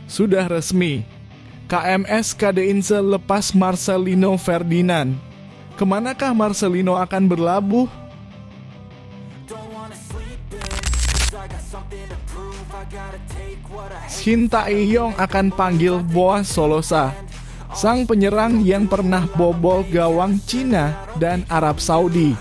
Sudah resmi, KMS Kadeinse lepas Marcelino Ferdinand. Kemanakah Marcelino akan berlabuh? Shin Tae-yong akan panggil Boaz Solosa, sang penyerang yang pernah bobol gawang Cina dan Arab Saudi.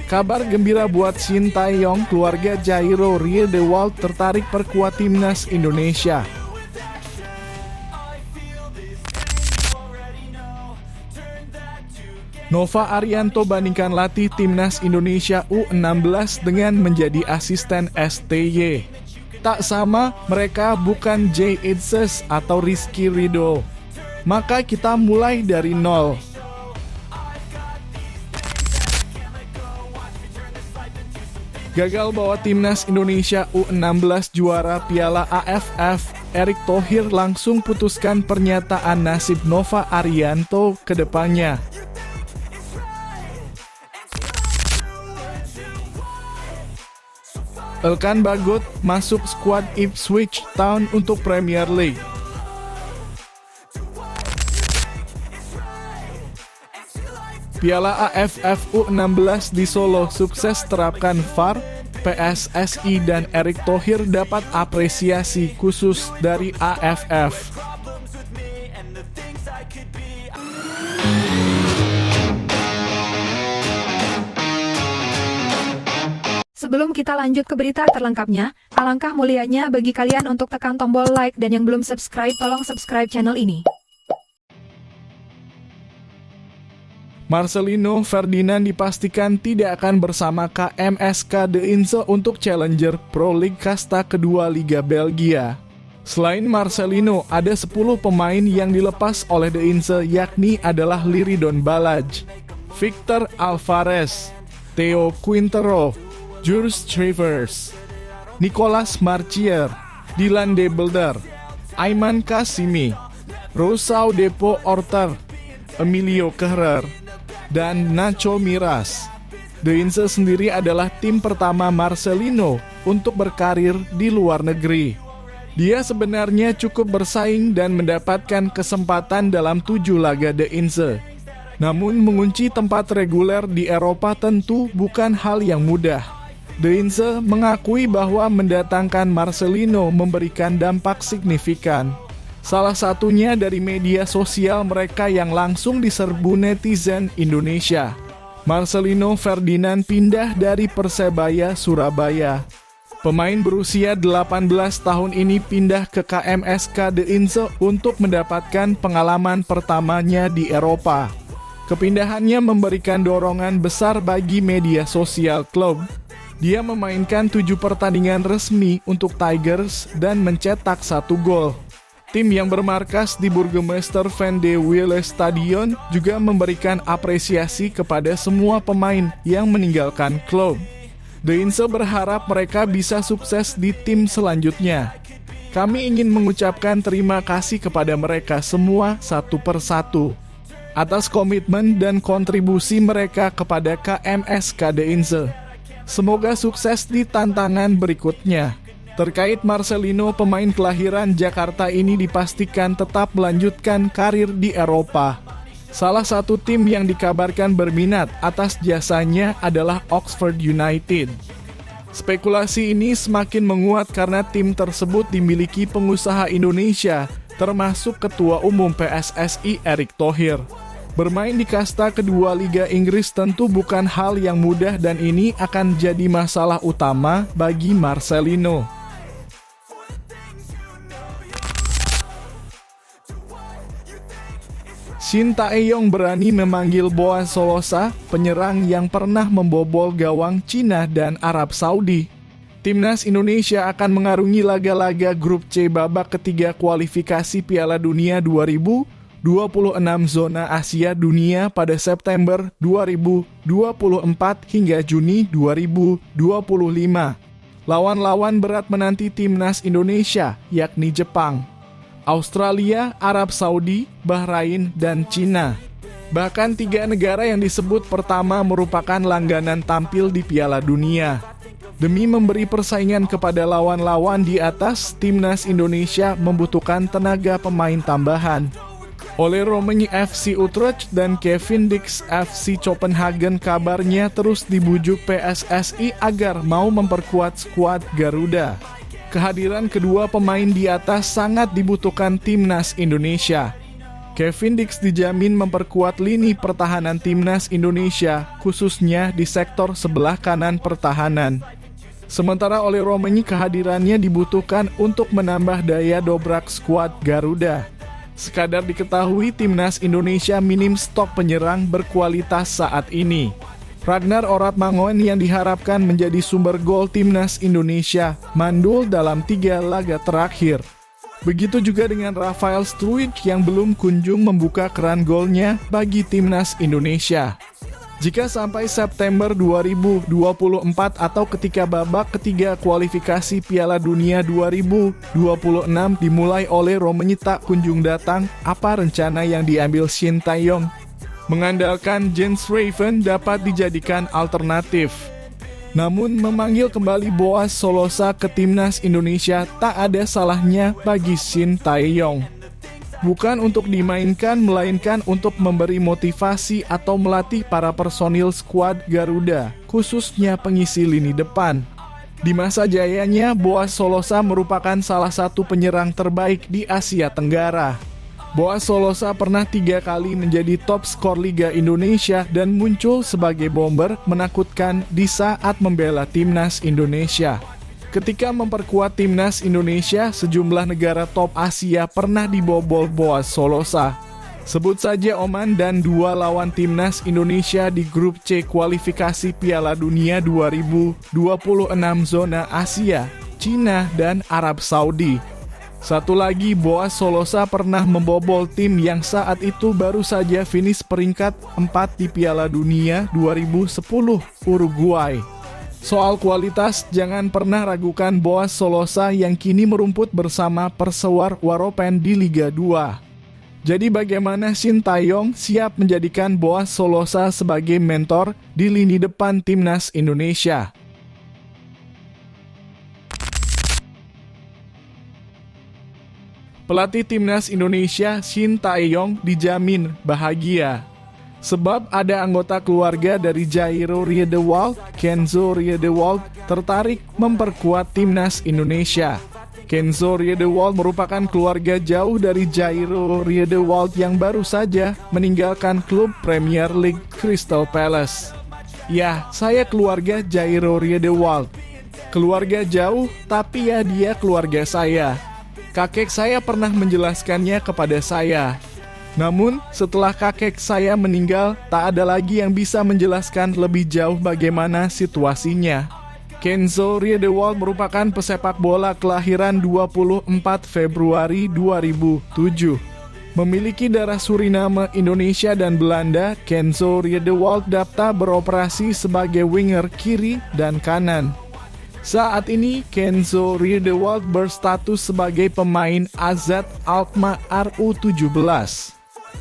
Kabar gembira buat Shin Tae-yong, keluarga Jairo Riedewald tertarik perkuat timnas Indonesia. Nova Arianto bandingkan latih timnas Indonesia U16 dengan menjadi asisten STY. Tak sama, mereka bukan Jay Itzes atau Rizky Ridho. Maka kita mulai dari nol. Gagal bawa timnas Indonesia U16 juara Piala AFF, Erick Thohir langsung putuskan pernyataan nasib Nova Arianto ke depannya. Elkan Bagot masuk skuad Ipswich Town untuk Premier League. Piala AFF U16 di Solo sukses terapkan VAR, PSSI dan Erick Thohir dapat apresiasi khusus dari AFF. Sebelum kita lanjut ke berita terlengkapnya, alangkah mulianya bagi kalian untuk tekan tombol like dan yang belum subscribe tolong subscribe channel ini. Marcelino Ferdinand dipastikan tidak akan bersama KMS Kadeinse untuk Challenger Pro League kasta kedua Liga Belgia. Selain Marcelino, ada 10 pemain yang dilepas oleh Deinze, yakni adalah Liridon Balaj, Victor Alvarez, Theo Quintero, Jules Travers, Nicolas Marchier, Dylan De Belder, Aiman Kasimi, Rousseau Depo Orter, Emilio Kehrer, dan Nacho Miras. Deinze sendiri adalah tim pertama Marcelino untuk berkarir di luar negeri. Dia sebenarnya cukup bersaing dan mendapatkan kesempatan dalam 7 laga Deinze. Namun mengunci tempat reguler di Eropa tentu bukan hal yang mudah. Deinze mengakui bahwa mendatangkan Marcelino memberikan dampak signifikan. Salah satunya dari media sosial mereka yang langsung diserbu netizen Indonesia. Marcelino Ferdinand pindah dari Persebaya Surabaya. Pemain berusia 18 tahun ini pindah ke KMS Kadeinse untuk mendapatkan pengalaman pertamanya di Eropa. Kepindahannya memberikan dorongan besar bagi media sosial klub. Dia memainkan 7 pertandingan resmi untuk Tigers dan mencetak 1 gol. Tim yang bermarkas di Burgemeester van de Wille Stadion juga memberikan apresiasi kepada semua pemain yang meninggalkan klub. Deinze berharap mereka bisa sukses di tim selanjutnya. Kami ingin mengucapkan terima kasih kepada mereka semua satu persatu atas komitmen dan kontribusi mereka kepada KMS Kadeinze. Semoga sukses di tantangan berikutnya. Terkait Marcelino, pemain kelahiran Jakarta ini dipastikan tetap melanjutkan karir di Eropa. Salah satu tim yang dikabarkan berminat atas jasanya adalah Oxford United. Spekulasi ini semakin menguat karena tim tersebut dimiliki pengusaha Indonesia, termasuk Ketua Umum PSSI Erick Thohir. Bermain di kasta kedua Liga Inggris tentu bukan hal yang mudah dan ini akan jadi masalah utama bagi Marcelino. Shin Tae-yong berani memanggil Boaz Solosa, penyerang yang pernah membobol gawang Cina dan Arab Saudi. Timnas Indonesia akan mengarungi laga-laga grup C babak ketiga kualifikasi Piala Dunia 2026 zona Asia Dunia pada September 2024 hingga Juni 2025. Lawan-lawan berat menanti timnas Indonesia, yakni Jepang, Australia, Arab Saudi, Bahrain, dan Cina. Bahkan 3 negara yang disebut pertama merupakan langganan tampil di Piala Dunia. Demi memberi persaingan kepada lawan-lawan di atas, timnas Indonesia membutuhkan tenaga pemain tambahan. Oleh Romani FC Utrecht dan Kevin Dix FC Copenhagen kabarnya terus dibujuk PSSI agar mau memperkuat skuad Garuda. Kehadiran kedua pemain di atas sangat dibutuhkan timnas Indonesia. Kevin Dix dijamin memperkuat lini pertahanan timnas Indonesia, khususnya di sektor sebelah kanan pertahanan. Sementara oleh Romani kehadirannya dibutuhkan untuk menambah daya dobrak skuad Garuda. Sekadar diketahui timnas Indonesia minim stok penyerang berkualitas saat ini. Ragnar Oratmangoen yang diharapkan menjadi sumber gol timnas Indonesia mandul dalam 3 laga terakhir. Begitu juga dengan Rafael Struijk yang belum kunjung membuka keran golnya bagi timnas Indonesia. Jika sampai September 2024 atau ketika babak ketiga kualifikasi Piala Dunia 2026 dimulai oleh Romani tak kunjung datang, apa rencana yang diambil Shin Tae-yong? Mengandalkan Jens Raven dapat dijadikan alternatif. Namun memanggil kembali Boaz Solosa ke timnas Indonesia tak ada salahnya bagi Shin Tae-yong. Bukan untuk dimainkan, melainkan untuk memberi motivasi atau melatih para personil skuad Garuda, khususnya pengisi lini depan. Di masa jayanya, Boaz Solosa merupakan salah satu penyerang terbaik di Asia Tenggara. Boaz Solosa pernah 3 kali menjadi top skor Liga Indonesia dan muncul sebagai bomber menakutkan di saat membela timnas Indonesia. Ketika memperkuat timnas Indonesia, sejumlah negara top Asia pernah dibobol Boaz Solosa. Sebut saja Oman dan 2 lawan timnas Indonesia di grup C kualifikasi Piala Dunia 2026 zona Asia, Cina, dan Arab Saudi. Satu lagi, Boaz Solosa pernah membobol tim yang saat itu baru saja finish peringkat 4 di Piala Dunia 2010, Uruguay. Soal kualitas, jangan pernah ragukan Boaz Solosa yang kini merumput bersama Persewar Waropen di Liga 2. Jadi bagaimana Shin Tae-yong siap menjadikan Boaz Solosa sebagai mentor di lini depan timnas Indonesia? Pelatih timnas Indonesia Shin Tae-yong dijamin bahagia. Sebab ada anggota keluarga dari Jairo Riedewald, Kenzo Riedewald, tertarik memperkuat timnas Indonesia. Kenzo Riedewald merupakan keluarga jauh dari Jairo Riedewald yang baru saja meninggalkan klub Premier League Crystal Palace. Ya, saya keluarga Jairo Riedewald. Keluarga jauh, tapi ya dia keluarga saya. Kakek saya pernah menjelaskannya kepada saya. Namun, setelah kakek saya meninggal, tak ada lagi yang bisa menjelaskan lebih jauh bagaimana situasinya. Kenzo Riedewald merupakan pesepak bola kelahiran 24 Februari 2007. Memiliki darah Suriname, Indonesia, dan Belanda, Kenzo Riedewald daftar beroperasi sebagai winger kiri dan kanan. Saat ini, Kenzo Riedewald berstatus sebagai pemain AZ Alkmaar U17.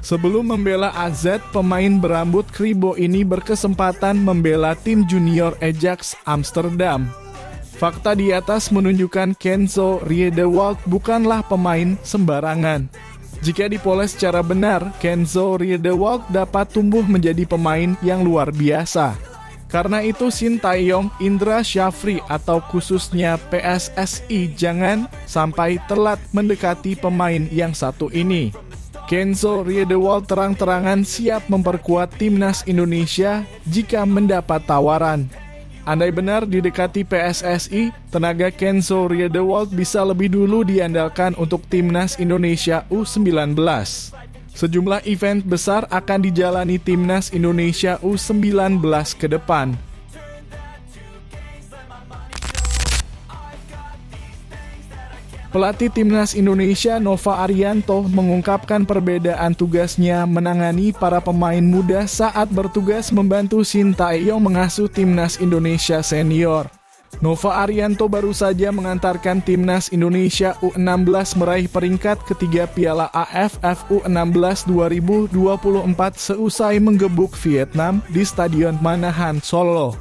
Sebelum membela AZ, pemain berambut kribo ini berkesempatan membela tim junior Ajax Amsterdam. Fakta di atas menunjukkan Kenzo Riedewald bukanlah pemain sembarangan. Jika dipoles secara benar, Kenzo Riedewald dapat tumbuh menjadi pemain yang luar biasa. Karena itu Shin Tae-yong, Indra Syafri atau khususnya PSSI jangan sampai telat mendekati pemain yang satu ini. Kenzo Riedewald terang-terangan siap memperkuat timnas Indonesia jika mendapat tawaran. Andai benar didekati PSSI, tenaga Kenzo Riedewald bisa lebih dulu diandalkan untuk timnas Indonesia U19. Sejumlah event besar akan dijalani timnas Indonesia U19 ke depan. Pelatih timnas Indonesia Nova Arianto mengungkapkan perbedaan tugasnya menangani para pemain muda saat bertugas membantu Shin Tae-yong mengasuh timnas Indonesia senior. Nova Arianto baru saja mengantarkan timnas Indonesia U16 meraih peringkat ketiga Piala AFF U16 2024 seusai menggebuk Vietnam di Stadion Manahan, Solo.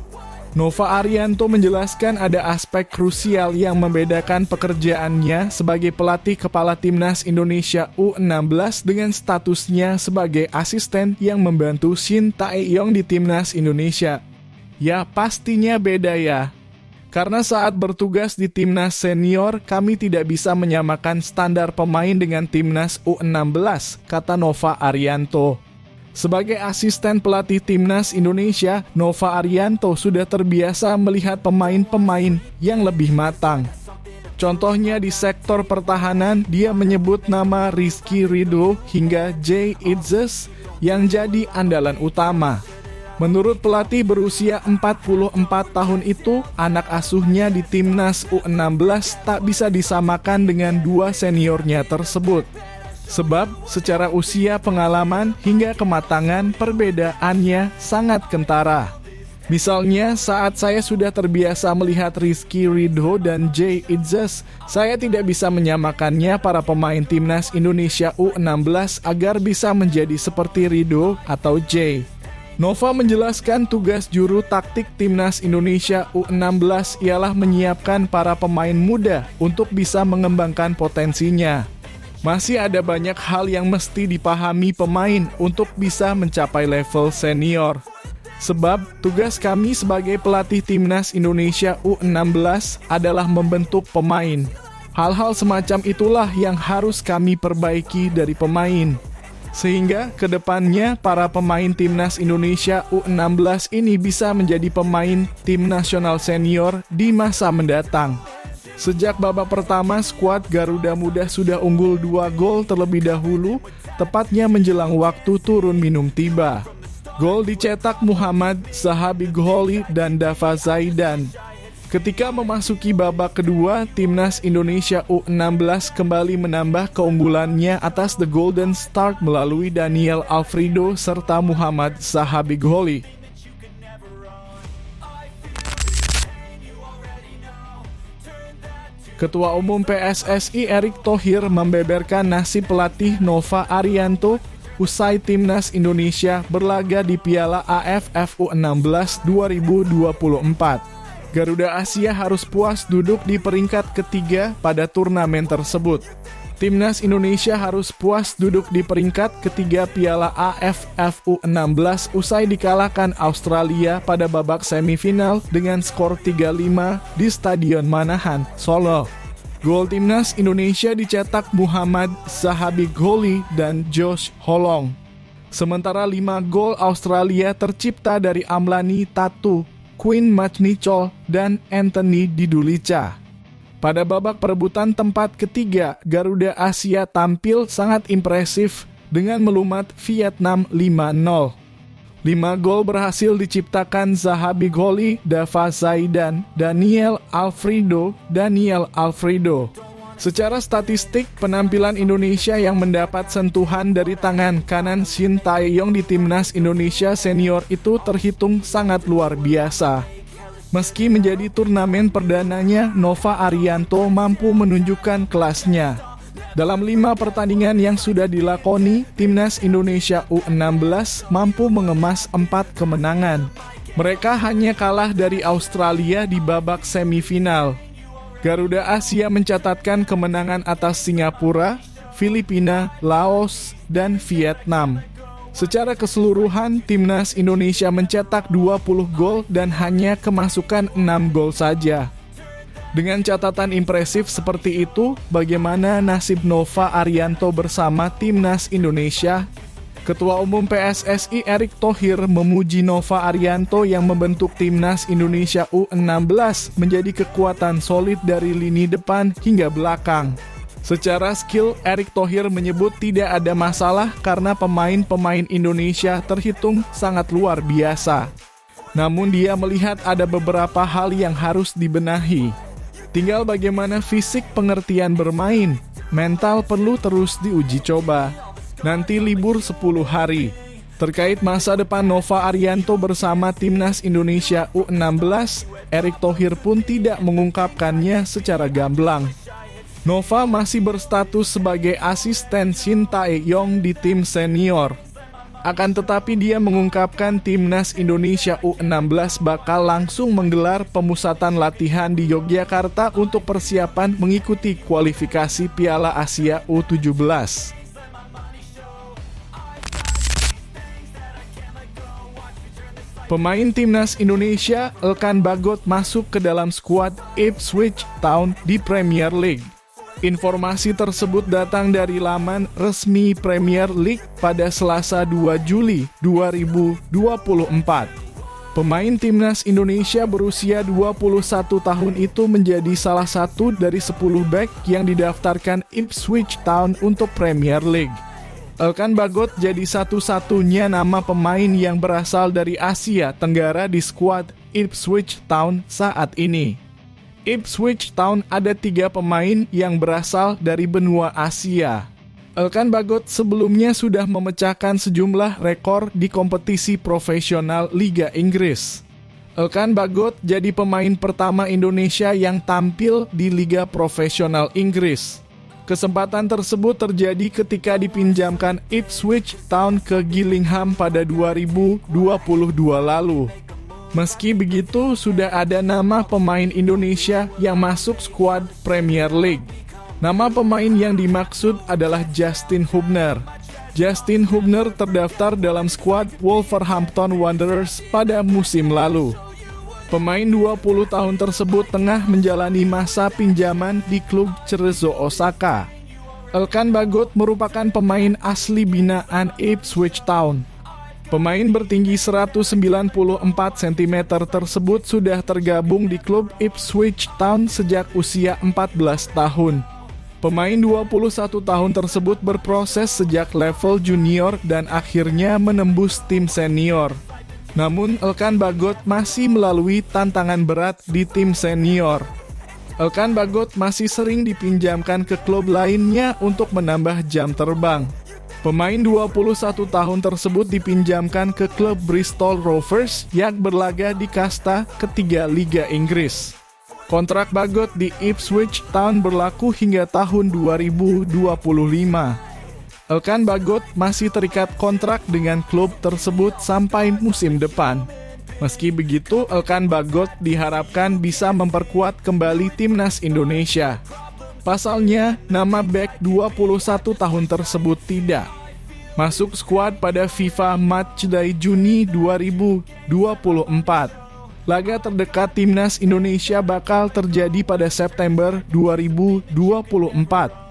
Nova Arianto menjelaskan ada aspek krusial yang membedakan pekerjaannya sebagai pelatih kepala timnas Indonesia U16 dengan statusnya sebagai asisten yang membantu Shin Tae-yong di timnas Indonesia. Ya, pastinya beda ya. Karena saat bertugas di timnas senior, kami tidak bisa menyamakan standar pemain dengan timnas U16, kata Nova Arianto. Sebagai asisten pelatih timnas Indonesia, Nova Arianto sudah terbiasa melihat pemain-pemain yang lebih matang. Contohnya di sektor pertahanan, dia menyebut nama Rizky Ridho hingga Jay Itzes yang jadi andalan utama. Menurut pelatih berusia 44 tahun itu, anak asuhnya di timnas U16 tak bisa disamakan dengan dua seniornya tersebut. Sebab secara usia, pengalaman, hingga kematangan perbedaannya sangat kentara. Misalnya saat saya sudah terbiasa melihat Rizky Ridho dan Jay Itzes, saya tidak bisa menyamakannya para pemain timnas Indonesia U16 agar bisa menjadi seperti Ridho atau Jay. Nova menjelaskan tugas juru taktik timnas Indonesia U16 ialah menyiapkan para pemain muda untuk bisa mengembangkan potensinya. Masih ada banyak hal yang mesti dipahami pemain untuk bisa mencapai level senior. Sebab tugas kami sebagai pelatih timnas Indonesia U16 adalah membentuk pemain. Hal-hal semacam itulah yang harus kami perbaiki dari pemain. Sehingga kedepannya para pemain timnas Indonesia U16 ini bisa menjadi pemain tim nasional senior di masa mendatang. Sejak babak pertama, skuad Garuda Muda sudah unggul 2 gol terlebih dahulu, tepatnya menjelang waktu turun minum tiba. Gol dicetak Muhammad Sahabigholi dan Dava Zaidan. Ketika memasuki babak kedua, timnas Indonesia U16 kembali menambah keunggulannya atas The Golden Start melalui Daniel Alfredo serta Muhammad Sahabigholi. Ketua Umum PSSI Erick Thohir membeberkan nasib pelatih Nova Arianto usai timnas Indonesia berlaga di Piala AFF U16 2024. Garuda Asia harus puas duduk di peringkat ketiga pada turnamen tersebut. Timnas Indonesia harus puas duduk di peringkat ketiga Piala AFF U16 usai dikalahkan Australia pada babak semifinal dengan skor 3-5 di Stadion Manahan, Solo. Gol timnas Indonesia dicetak Muhammad Sahabigholi dan Josh Holong. Sementara 5 gol Australia tercipta dari Amlani Tatu, Quinn Majnichol, dan Anthony Didulica. Pada babak perebutan tempat ketiga, Garuda Asia tampil sangat impresif dengan melumat Vietnam 5-0. 5 gol berhasil diciptakan Sahabigholi, Dava Zaidan, Daniel Alfredo. Secara statistik, penampilan Indonesia yang mendapat sentuhan dari tangan kanan Shin Tae-yong di timnas Indonesia senior itu terhitung sangat luar biasa. Meski menjadi turnamen perdananya, Nova Arianto mampu menunjukkan kelasnya. Dalam 5 pertandingan yang sudah dilakoni, timnas Indonesia U16 mampu mengemas 4 kemenangan. Mereka hanya kalah dari Australia di babak semifinal. Garuda Asia mencatatkan kemenangan atas Singapura, Filipina, Laos, dan Vietnam. Secara keseluruhan, timnas Indonesia mencetak 20 gol dan hanya kemasukan 6 gol saja. Dengan catatan impresif seperti itu, bagaimana nasib Nova Arianto bersama timnas Indonesia? Ketua Umum PSSI Erick Thohir memuji Nova Arianto yang membentuk timnas Indonesia U16 menjadi kekuatan solid dari lini depan hingga belakang. Secara skill, Erick Thohir menyebut tidak ada masalah karena pemain-pemain Indonesia terhitung sangat luar biasa. Namun dia melihat ada beberapa hal yang harus dibenahi. Tinggal bagaimana fisik, pengertian bermain, mental perlu terus diuji coba. Nanti libur 10 hari. Terkait masa depan Nova Arianto bersama timnas Indonesia U16, Erick Thohir pun tidak mengungkapkannya secara gamblang. Nova masih berstatus sebagai asisten Shin Tae-yong di tim senior. Akan tetapi dia mengungkapkan timnas Indonesia U16 bakal langsung menggelar pemusatan latihan di Yogyakarta untuk persiapan mengikuti kualifikasi Piala Asia U17. Pemain timnas Indonesia, Elkan Bagot, masuk ke dalam skuad Ipswich Town di Premier League. Informasi tersebut datang dari laman resmi Premier League pada Selasa 2 Juli 2024. Pemain timnas Indonesia berusia 21 tahun itu menjadi salah satu dari 10 bek yang didaftarkan Ipswich Town untuk Premier League. Elkan Bagot jadi satu-satunya nama pemain yang berasal dari Asia Tenggara di skuad Ipswich Town saat ini. Ipswich Town ada 3 pemain yang berasal dari benua Asia. Elkan Bagot sebelumnya sudah memecahkan sejumlah rekor di kompetisi profesional Liga Inggris. Elkan Bagot jadi pemain pertama Indonesia yang tampil di Liga Profesional Inggris. Kesempatan tersebut terjadi ketika dipinjamkan Ipswich Town ke Gillingham pada 2022 lalu. Meski begitu, sudah ada nama pemain Indonesia yang masuk skuad Premier League. Nama pemain yang dimaksud adalah Justin Hubner. Justin Hubner terdaftar dalam skuad Wolverhampton Wanderers pada musim lalu. Pemain 20 tahun tersebut tengah menjalani masa pinjaman di klub Cerezo Osaka. Elkan Bagot merupakan pemain asli binaan Ipswich Town. Pemain bertinggi 194 cm tersebut sudah tergabung di klub Ipswich Town sejak usia 14 tahun. Pemain 21 tahun tersebut berproses sejak level junior dan akhirnya menembus tim senior. Namun Elkan Bagot masih melalui tantangan berat di tim senior. Elkan Bagot masih sering dipinjamkan ke klub lainnya untuk menambah jam terbang. Pemain 21 tahun tersebut dipinjamkan ke klub Bristol Rovers yang berlaga di kasta ketiga Liga Inggris. Kontrak Bagot di Ipswich Town berlaku hingga tahun 2025. Elkan Bagot masih terikat kontrak dengan klub tersebut sampai musim depan. Meski begitu, Elkan Bagot diharapkan bisa memperkuat kembali timnas Indonesia. Pasalnya, nama bek 21 tahun tersebut tidak masuk skuad pada FIFA Matchday Juni 2024. Laga terdekat timnas Indonesia bakal terjadi pada September 2024.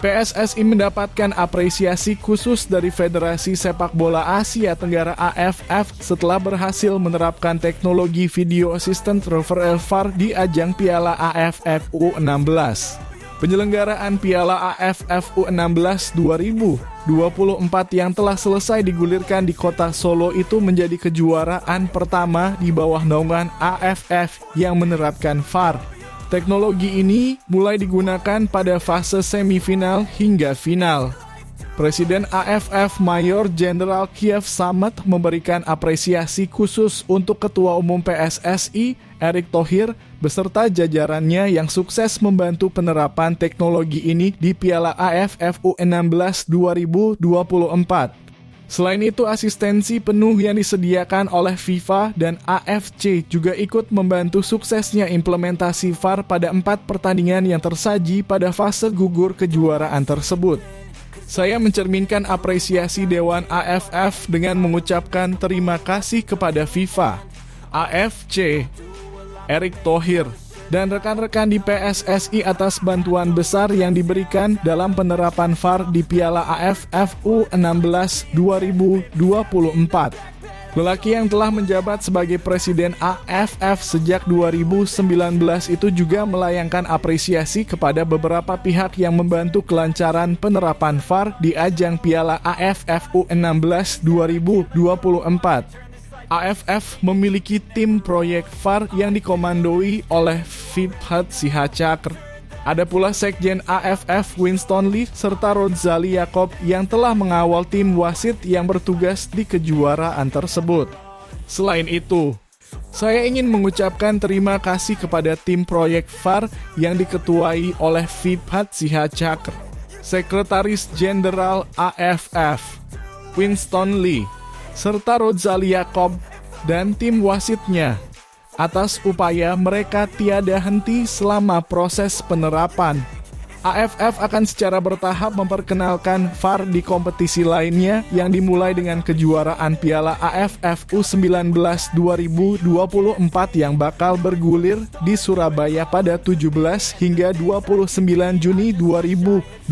PSSI mendapatkan apresiasi khusus dari Federasi Sepak Bola Asia Tenggara AFF setelah berhasil menerapkan teknologi Video Assistant Referee VAR di ajang Piala AFF U16. Penyelenggaraan Piala AFF U16 2024 yang telah selesai digulirkan di kota Solo itu menjadi kejuaraan pertama di bawah naungan AFF yang menerapkan VAR. Teknologi ini mulai digunakan pada fase semifinal hingga final. Presiden AFF Mayor Jenderal Kiev Samet memberikan apresiasi khusus untuk Ketua Umum PSSI, Erick Thohir, beserta jajarannya yang sukses membantu penerapan teknologi ini di Piala AFF U16 2024. Selain itu, asistensi penuh yang disediakan oleh FIFA dan AFC juga ikut membantu suksesnya implementasi VAR pada 4 pertandingan yang tersaji pada fase gugur kejuaraan tersebut. Saya mencerminkan apresiasi Dewan AFF dengan mengucapkan terima kasih kepada FIFA, AFC, Erick Thohir, dan rekan-rekan di PSSI atas bantuan besar yang diberikan dalam penerapan VAR di Piala AFF U16 2024. Lelaki yang telah menjabat sebagai Presiden AFF sejak 2019 itu juga melayangkan apresiasi kepada beberapa pihak yang membantu kelancaran penerapan VAR di ajang Piala AFF U16 2024. AFF memiliki tim proyek VAR yang dikomandoi oleh Fibhat Sihacakr. Ada pula Sekjen AFF Winston Lee serta Rodzali Yakob yang telah mengawal tim wasit yang bertugas di kejuaraan tersebut. Selain itu, Saya ingin mengucapkan terima kasih kepada tim proyek VAR yang diketuai oleh Vibhat Sihacakra, Sekretaris Jenderal AFF, Winston Lee, serta Rozali Yakob, dan tim wasitnya, atas upaya mereka tiada henti selama proses penerapan. AFF akan secara bertahap memperkenalkan VAR di kompetisi lainnya yang dimulai dengan kejuaraan Piala AFF U19 2024 yang bakal bergulir di Surabaya pada 17 hingga 29 Juni 2024.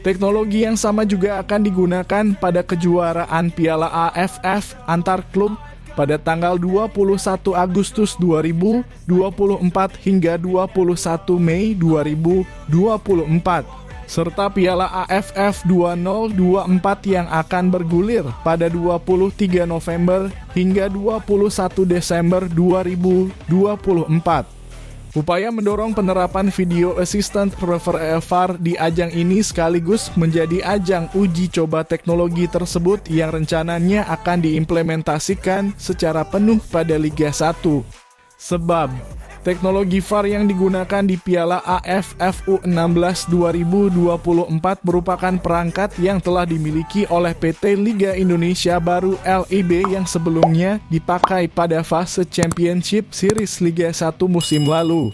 Teknologi yang sama juga akan digunakan pada kejuaraan Piala AFF antar klub pada tanggal 21 Agustus 2024 hingga 21 Mei 2024, serta Piala AFF 2024 yang akan bergulir pada 23 November hingga 21 Desember 2024. Upaya mendorong penerapan Video Assistant Referee VAR di ajang ini sekaligus menjadi ajang uji coba teknologi tersebut yang rencananya akan diimplementasikan secara penuh pada Liga 1. Sebab, teknologi VAR yang digunakan di Piala AFF U16 2024 merupakan perangkat yang telah dimiliki oleh PT Liga Indonesia Baru LIB yang sebelumnya dipakai pada fase Championship Series Liga 1 musim lalu.